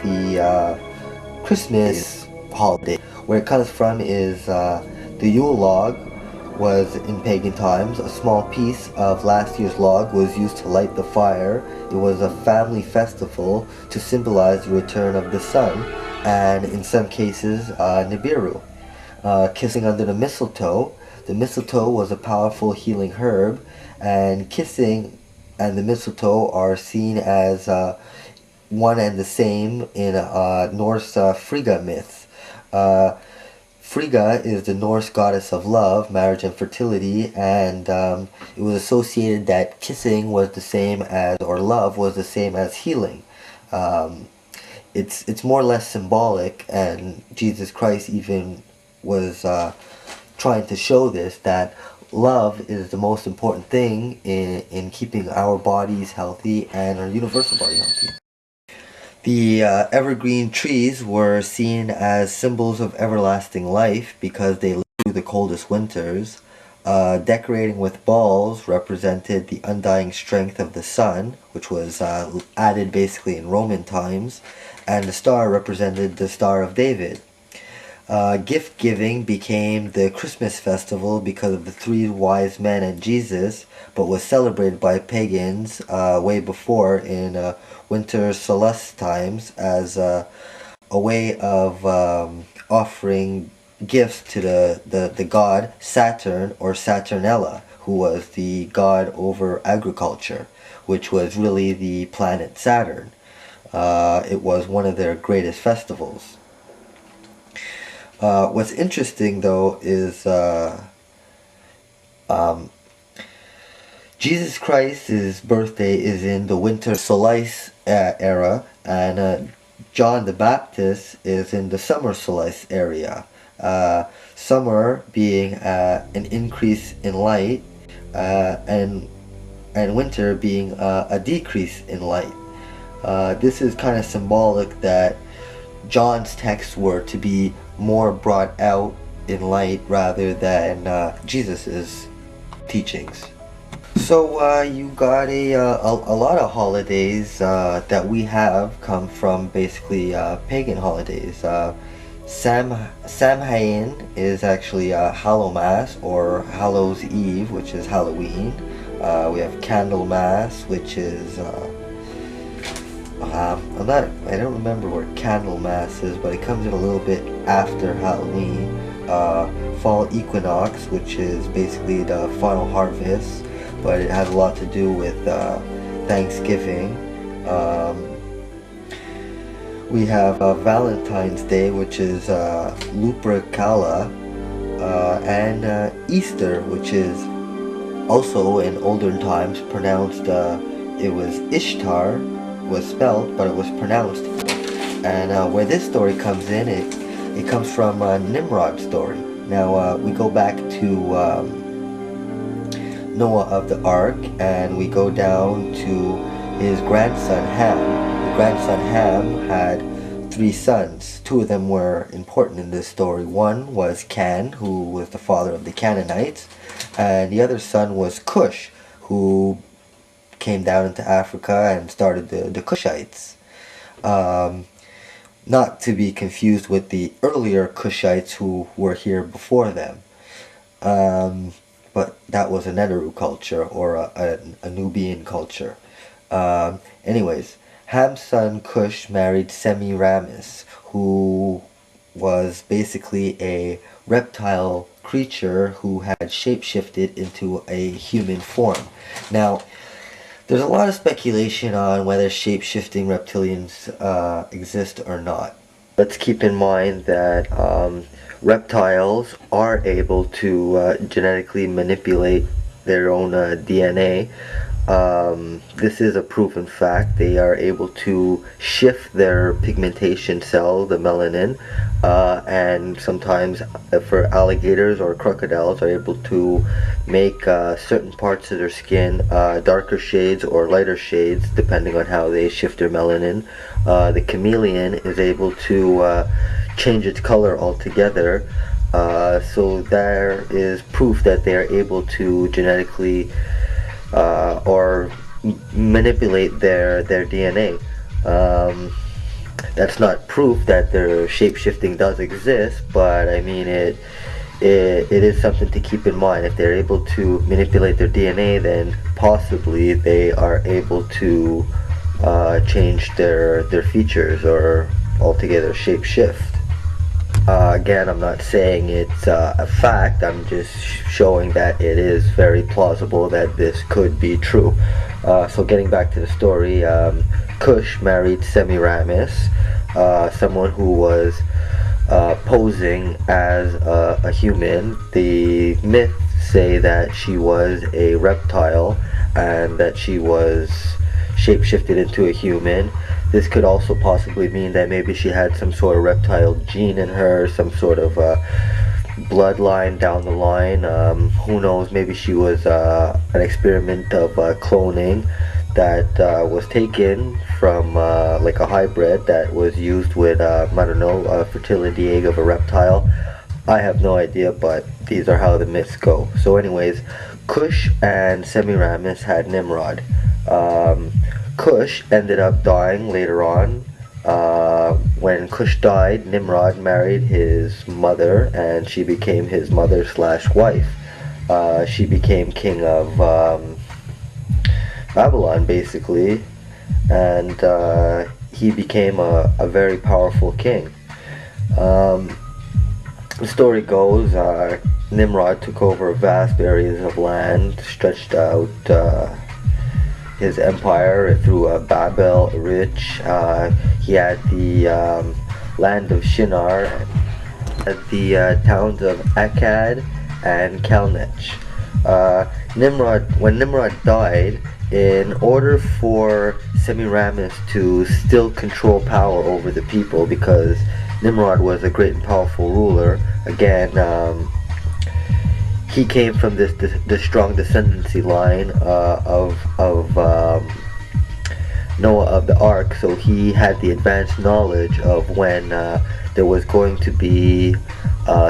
the Christmas holiday. Where it comes from is the Yule log was in pagan times. A small piece of last year's log was used to light the fire. It was a family festival to symbolize the return of the sun, and in some cases, Nibiru. Kissing under the mistletoe. The mistletoe was a powerful healing herb, and kissing and the mistletoe are seen as one and the same in Norse Frigga myths. Frigga is the Norse goddess of love, marriage, and fertility, and it was associated that kissing was the same as, or love was the same as healing. It's more or less symbolic, and Jesus Christ even was trying to show this, that love is the most important thing in keeping our bodies healthy and our universal body healthy. The evergreen trees were seen as symbols of everlasting life because they lived through the coldest winters. Decorating with balls represented the undying strength of the sun, which was added basically in Roman times, and the star represented the Star of David. Gift giving became the Christmas festival because of the three wise men and Jesus, but was celebrated by pagans way before in winter solstice times as a way of offering gifts to the god Saturn, or Saturnella, who was the god over agriculture, which was really the planet Saturn. It was one of their greatest festivals. What's interesting though is Jesus Christ's birthday is in the winter solstice era, and John the Baptist is in the summer solstice area. Summer being an increase in light, and winter being a decrease in light. This is kind of symbolic that John's texts were to be more brought out in light rather than Jesus's teachings. So you got a lot of holidays that we have come from basically pagan holidays. Samhain is actually Hallowmas, or Hallows Eve, which is Halloween. We have Candlemas, which is I don't remember where Candlemas is, but it comes in a little bit after Halloween. Fall Equinox, which is basically the final harvest, but it has a lot to do with Thanksgiving. We have Valentine's Day, which is Lupercala, and Easter, which is also in older times pronounced, it was Ishtar, was spelled, but it was pronounced. And where this story comes in, it comes from Nimrod's story. Now we go back to Noah of the Ark, and we go down to his grandson Ham. The grandson Ham had 3 sons. 2 of them were important in this story. One was Can, who was the father of the Canaanites, and the other son was Cush, who came down into Africa and started the Cushites. Not to be confused with the earlier Cushites who were here before them. But that was a Neteru culture, or a Nubian culture. Anyways, Ham's son Cush married Semiramis, who was basically a reptile creature who had shapeshifted into a human form. Now, there's a lot of speculation on whether shape-shifting reptilians exist or not. Let's keep in mind that reptiles are able to genetically manipulate their own DNA. This is a proven fact. They are able to shift their pigmentation cell, the melanin, and sometimes for alligators or crocodiles are able to make certain parts of their skin darker shades or lighter shades depending on how they shift their melanin. The chameleon is able to change its color altogether, so there is proof that they are able to genetically or manipulate their DNA. That's not proof that their shape-shifting does exist, but I mean it is something to keep in mind. If they're able to manipulate their DNA, then possibly they are able to change their features or altogether shapeshift. Again, I'm not saying it's a fact, I'm just showing that it is very plausible that this could be true. So getting back to the story, Cush married Semiramis, someone who was posing as a human. The myths say that she was a reptile and that she was shapeshifted into a human. This could also possibly mean that maybe she had some sort of reptile gene in her, some sort of bloodline down the line. Who knows, maybe she was an experiment of cloning that was taken from like a hybrid that was used with, I don't know, a fertility egg of a reptile. I have no idea, but these are how the myths go. So anyways, Cush and Semiramis had Nimrod. Cush ended up dying later on. When Cush died, Nimrod married his mother, and she became his mother slash wife. She became king of Babylon, basically, and he became a very powerful king. The story goes, Nimrod took over vast areas of land, stretched out his empire through Babel, Rich. He had the land of Shinar, the towns of Akkad and Kalnech. When Nimrod died, in order for Semiramis to still control power over the people, because Nimrod was a great and powerful ruler, again, he came from this strong descendancy line of Noah of the Ark, so he had the advanced knowledge of when there was going to be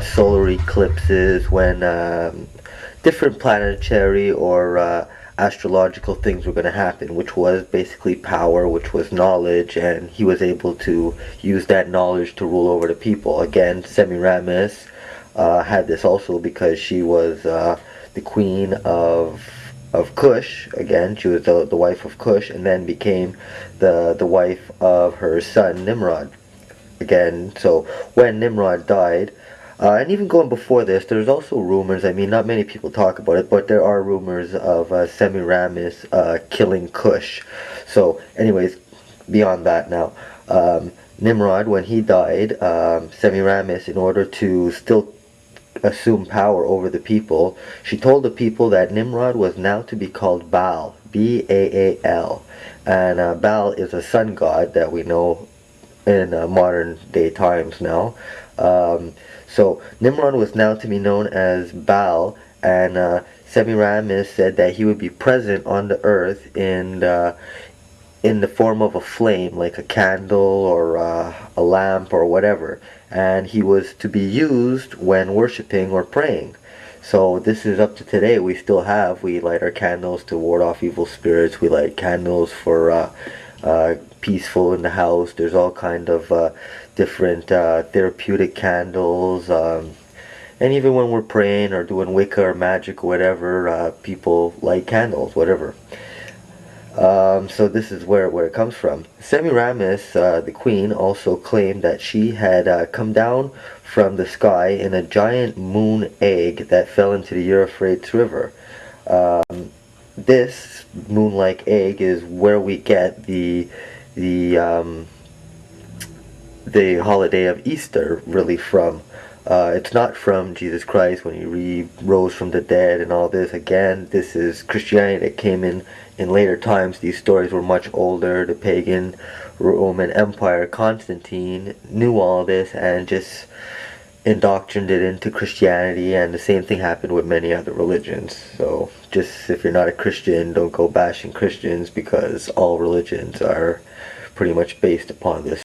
solar eclipses, when different planetary or astrological things were going to happen, which was basically power, which was knowledge, and he was able to use that knowledge to rule over the people. Again, Semiramis had this also because she was the queen of Cush. Again, she was the wife of Cush, and then became the wife of her son Nimrod. Again, so when Nimrod died, and even going before this, there's also rumors, I mean, not many people talk about it, but there are rumors of Semiramis killing Cush. So, anyways, beyond that now, Nimrod, when he died, Semiramis, in order to still assume power over the people, she told the people that Nimrod was now to be called Baal, B-A-A-L. And Baal is a sun god that we know in modern day times now. So Nimrod was now to be known as Baal, and Semiramis said that he would be present on the earth in the form of a flame, like a candle or a lamp or whatever, and he was to be used when worshiping or praying. So this is up to today. We light our candles to ward off evil spirits. We light candles for peaceful in the house. There's all kind of different therapeutic candles, and even when we're praying or doing Wicca or magic or whatever, people light candles, whatever. So this is where it comes from. Semiramis, the queen, also claimed that she had come down from the sky in a giant moon egg that fell into the Euphrates River. This moon-like egg is where we get the holiday of Easter really from. It's not from Jesus Christ when he rose from the dead and all this. Again, this is Christianity that came in later times. These stories were much older. The pagan Roman Empire, Constantine, knew all this and just indoctrinated it into Christianity, and the same thing happened with many other religions. So just, if you're not a Christian, don't go bashing Christians, because all religions are pretty much based upon this.